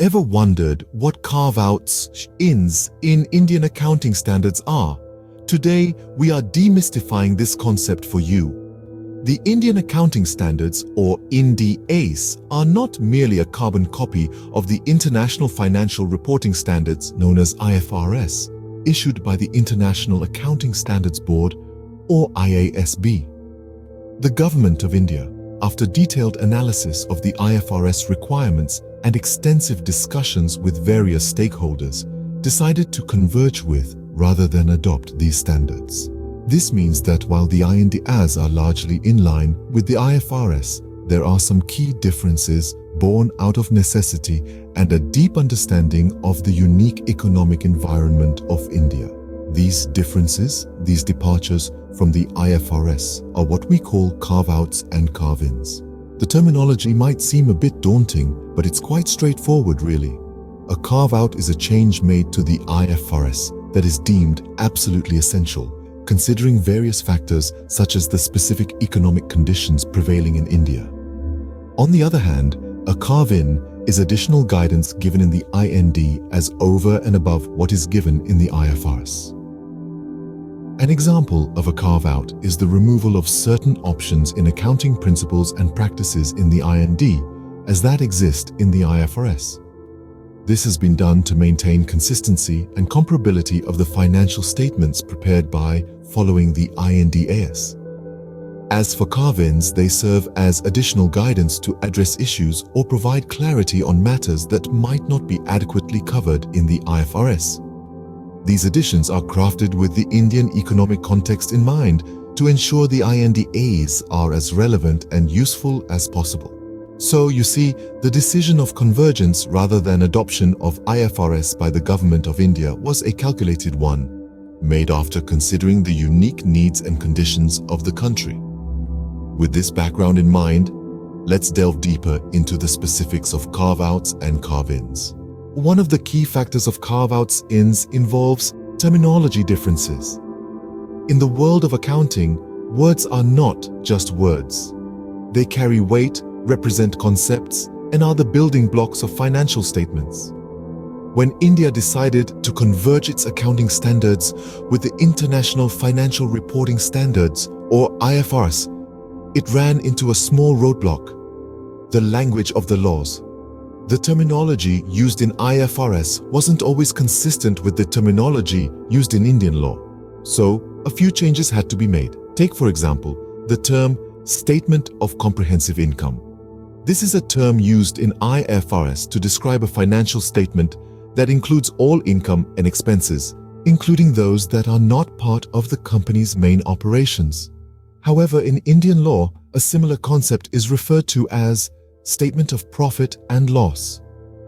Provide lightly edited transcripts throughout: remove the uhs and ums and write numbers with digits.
Ever wondered what carve-outs, INs, in Indian accounting standards are? Today, we are demystifying this concept for you. The Indian accounting standards, or Ind AS, are not merely a carbon copy of the International Financial Reporting Standards known as IFRS, issued by the International Accounting Standards Board, or IASB. The Government of India, after detailed analysis of the IFRS requirements and extensive discussions with various stakeholders, decided to converge with rather than adopt these standards. This means that while the Ind AS are largely in line with the IFRS, there are some key differences born out of necessity and a deep understanding of the unique economic environment of India. These differences, these departures from the IFRS, are what we call carve-outs and carve-ins. The terminology might seem a bit daunting, but it's quite straightforward really. A carve-out is a change made to the IFRS that is deemed absolutely essential, considering various factors such as the specific economic conditions prevailing in India. On the other hand, a carve-in is additional guidance given in the Ind AS over and above what is given in the IFRS. An example of a carve-out is the removal of certain options in accounting principles and practices in the Ind as that exist in the IFRS. This has been done to maintain consistency and comparability of the financial statements prepared by following the Ind AS. As for carve-ins, they serve as additional guidance to address issues or provide clarity on matters that might not be adequately covered in the IFRS. These additions are crafted with the Indian economic context in mind to ensure the Ind AS are as relevant and useful as possible. So, you see, the decision of convergence rather than adoption of IFRS by the Government of India was a calculated one, made after considering the unique needs and conditions of the country. With this background in mind, let's delve deeper into the specifics of carve-outs and carve-ins. One of the key factors of carve-outs ins involves terminology differences. In the world of accounting, words are not just words. They carry weight, represent concepts, and are the building blocks of financial statements. When India decided to converge its accounting standards with the International Financial Reporting Standards, or IFRS, it ran into a small roadblock: the language of the laws. The terminology used in IFRS wasn't always consistent with the terminology used in Indian law, so a few changes had to be made. Take, for example, the term Statement of Comprehensive Income. This is a term used in IFRS to describe a financial statement that includes all income and expenses, including those that are not part of the company's main operations. However, in Indian law, a similar concept is referred to as Statement of Profit and Loss.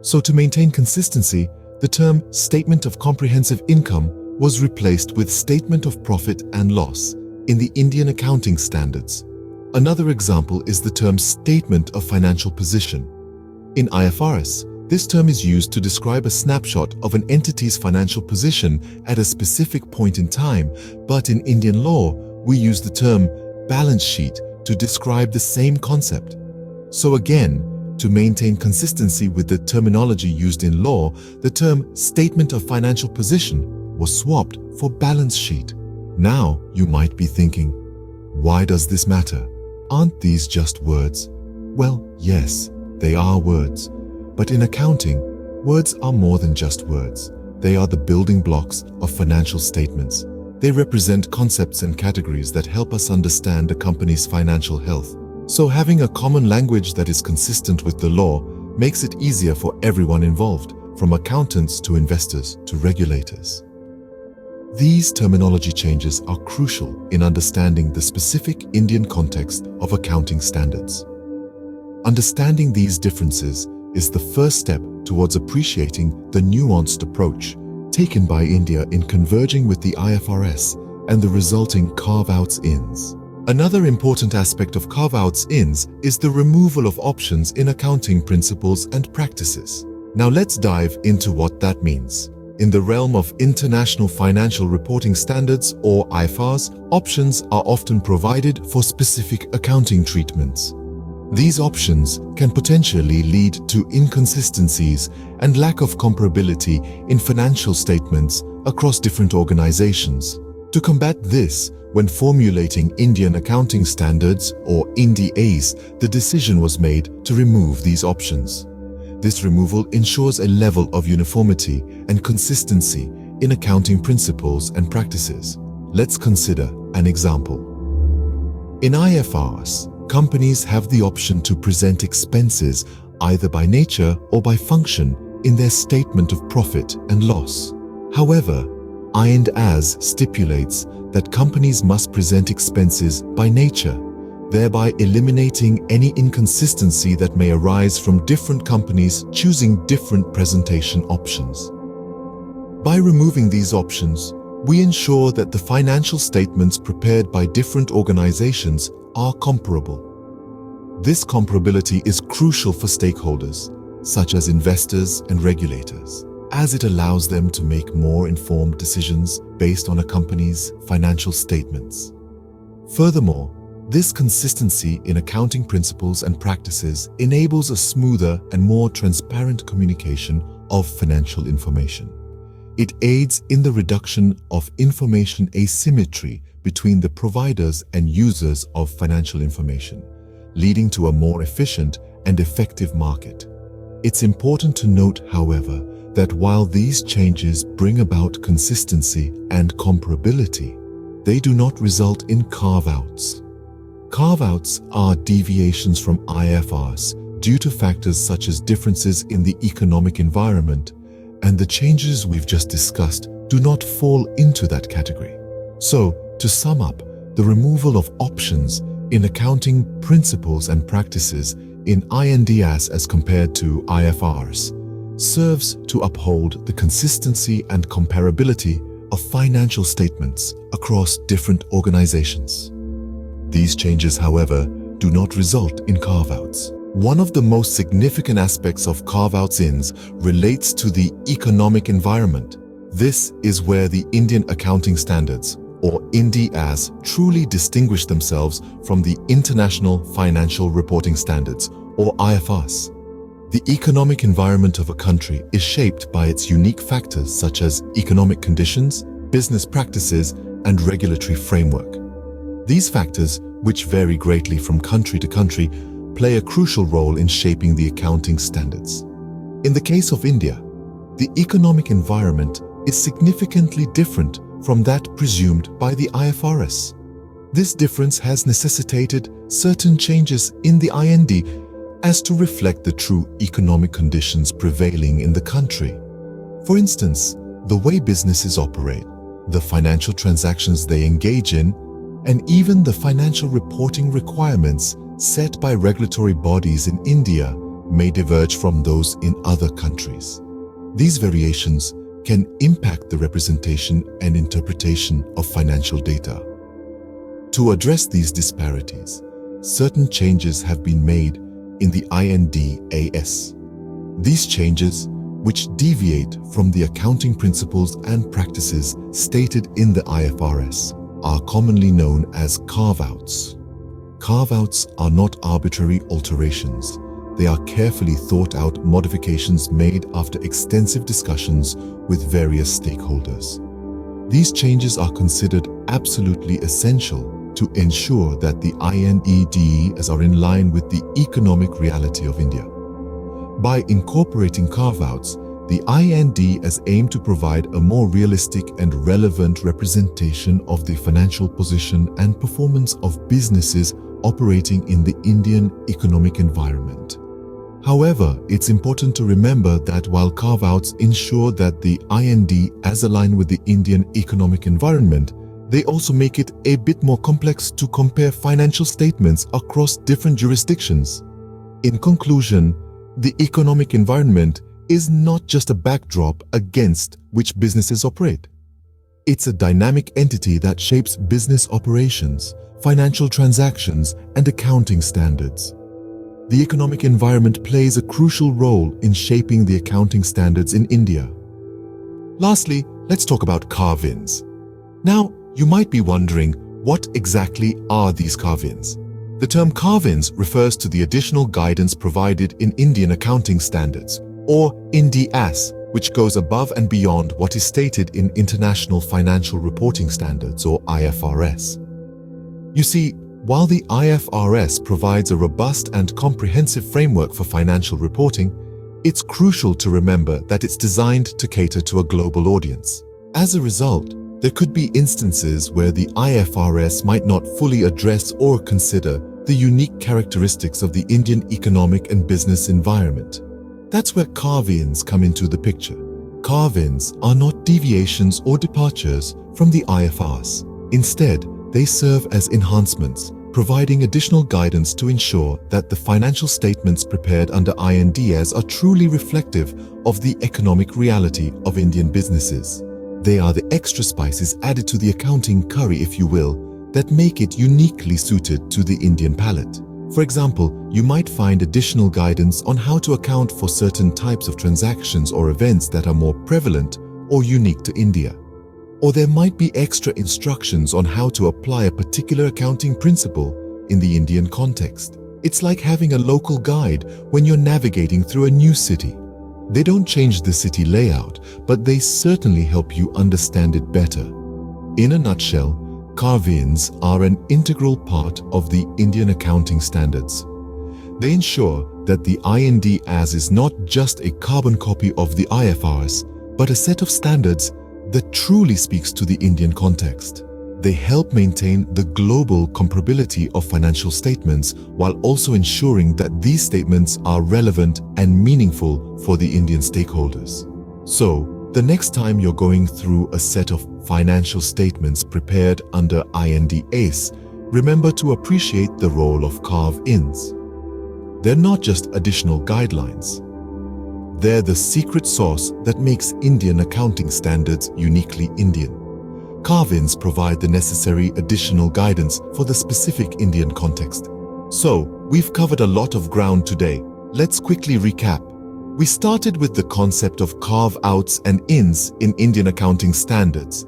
So to maintain consistency, the term Statement of Comprehensive Income was replaced with Statement of Profit and Loss in the Indian accounting standards. Another example is the term Statement of Financial Position. In IFRS, this term is used to describe a snapshot of an entity's financial position at a specific point in time, but in Indian law, we use the term balance sheet to describe the same concept. So again, to maintain consistency with the terminology used in law, the term Statement of Financial Position was swapped for balance sheet. Now, you might be thinking, why does this matter? Aren't these just words? Well, yes, they are words. But in accounting, words are more than just words. They are the building blocks of financial statements. They represent concepts and categories that help us understand a company's financial health. So having a common language that is consistent with the law makes it easier for everyone involved, from accountants to investors to regulators. These terminology changes are crucial in understanding the specific Indian context of accounting standards. Understanding these differences is the first step towards appreciating the nuanced approach taken by India in converging with the IFRS and the resulting carve-outs ins. Another important aspect of carve-outs ins is the removal of options in accounting principles and practices. Now let's dive into what that means. In the realm of International Financial Reporting Standards, or IFRS, options are often provided for specific accounting treatments. These options can potentially lead to inconsistencies and lack of comparability in financial statements across different organizations. To combat this, when formulating Indian accounting standards or Ind AS, the decision was made to remove these options. This removal ensures a level of uniformity and consistency in accounting principles and practices. Let's consider an example. In IFRS, companies have the option to present expenses either by nature or by function in their statement of profit and loss. However, Ind AS stipulates that companies must present expenses by nature, thereby eliminating any inconsistency that may arise from different companies choosing different presentation options. By removing these options, we ensure that the financial statements prepared by different organizations are comparable. This comparability is crucial for stakeholders, such as investors and regulators, as it allows them to make more informed decisions based on a company's financial statements. Furthermore, this consistency in accounting principles and practices enables a smoother and more transparent communication of financial information. It aids in the reduction of information asymmetry between the providers and users of financial information, leading to a more efficient and effective market. It's important to note, however, that while these changes bring about consistency and comparability, they do not result in carve-outs. Carve-outs are deviations from IFRS due to factors such as differences in the economic environment, and the changes we've just discussed do not fall into that category. So, to sum up, the removal of options in accounting principles and practices in Ind AS as compared to IFRS serves to uphold the consistency and comparability of financial statements across different organizations. These changes, however, do not result in carve-outs. One of the most significant aspects of carve-outs relates to the economic environment. This is where the Indian accounting standards, or Ind AS, truly distinguish themselves from the International Financial Reporting Standards, or IFRS. The economic environment of a country is shaped by its unique factors such as economic conditions, business practices, and regulatory framework. These factors, which vary greatly from country to country, play a crucial role in shaping the accounting standards. In the case of India, the economic environment is significantly different from that presumed by the IFRS. This difference has necessitated certain changes in the IND as to reflect the true economic conditions prevailing in the country. For instance, the way businesses operate, the financial transactions they engage in, and even the financial reporting requirements set by regulatory bodies in India may diverge from those in other countries. These variations can impact the representation and interpretation of financial data. To address these disparities, certain changes have been made in the Ind AS. These changes, which deviate from the accounting principles and practices stated in the IFRS, are commonly known as carve-outs. Carve-outs are not arbitrary alterations. They are carefully thought-out modifications made after extensive discussions with various stakeholders. These changes are considered absolutely essential to ensure that the INEDs are in line with the economic reality of India. By incorporating carve-outs, the IND has aimed to provide a more realistic and relevant representation of the financial position and performance of businesses operating in the Indian economic environment. However, it's important to remember that while carve-outs ensure that the IND is aligned with the Indian economic environment, they also make it a bit more complex to compare financial statements across different jurisdictions. In conclusion, the economic environment is not just a backdrop against which businesses operate. It's a dynamic entity that shapes business operations, financial transactions, and accounting standards. The economic environment plays a crucial role in shaping the accounting standards in India. Lastly, let's talk about carve-ins. Now, you might be wondering, what exactly are these carve-ins? The term carve-ins refers to the additional guidance provided in Indian accounting standards, or Ind AS, which goes above and beyond what is stated in International Financial Reporting Standards, or IFRS. You see, while the IFRS provides a robust and comprehensive framework for financial reporting, it's crucial to remember that it's designed to cater to a global audience. As a result, there could be instances where the IFRS might not fully address or consider the unique characteristics of the Indian economic and business environment. That's where carve-ins come into the picture. Carve-ins are not deviations or departures from the IFRS. Instead, they serve as enhancements, providing additional guidance to ensure that the financial statements prepared under Ind AS are truly reflective of the economic reality of Indian businesses. They are the extra spices added to the accounting curry, if you will, that make it uniquely suited to the Indian palate. For example, you might find additional guidance on how to account for certain types of transactions or events that are more prevalent or unique to India. Or there might be extra instructions on how to apply a particular accounting principle in the Indian context. It's like having a local guide when you're navigating through a new city. They don't change the city layout, but they certainly help you understand it better. In a nutshell, carve-ins are an integral part of the Indian accounting standards. They ensure that the Ind AS is not just a carbon copy of the IFRS, but a set of standards that truly speaks to the Indian context. They help maintain the global comparability of financial statements while also ensuring that these statements are relevant and meaningful for the Indian stakeholders. So, the next time you're going through a set of financial statements prepared under Ind AS, remember to appreciate the role of carve-ins. They're not just additional guidelines. They're the secret sauce that makes Indian accounting standards uniquely Indian. Carve-ins provide the necessary additional guidance for the specific Indian context. So, we've covered a lot of ground today. Let's quickly recap. We started with the concept of carve-outs and ins in Indian accounting standards.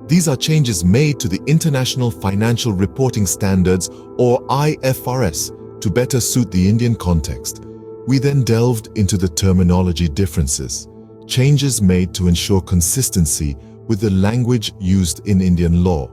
These are changes made to the International Financial Reporting Standards, or IFRS, to better suit the Indian context. We then delved into the terminology differences, changes made to ensure consistency with the language used in Indian law.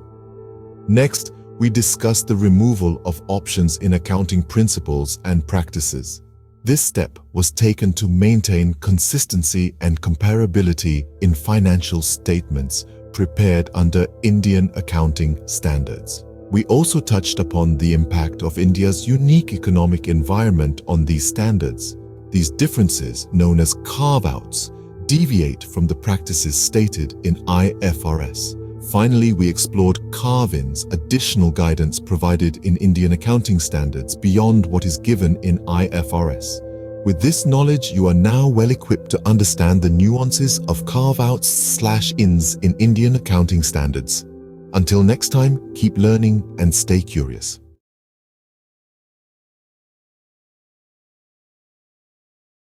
Next, we discussed the removal of options in accounting principles and practices. This step was taken to maintain consistency and comparability in financial statements prepared under Indian accounting standards. We also touched upon the impact of India's unique economic environment on these standards. These differences, known as carve-outs, deviate from the practices stated in IFRS. Finally, we explored carve-ins, additional guidance provided in Indian accounting standards beyond what is given in IFRS. With this knowledge, you are now well equipped to understand the nuances of carve-outs/ins in Indian accounting standards. Until next time, keep learning and stay curious.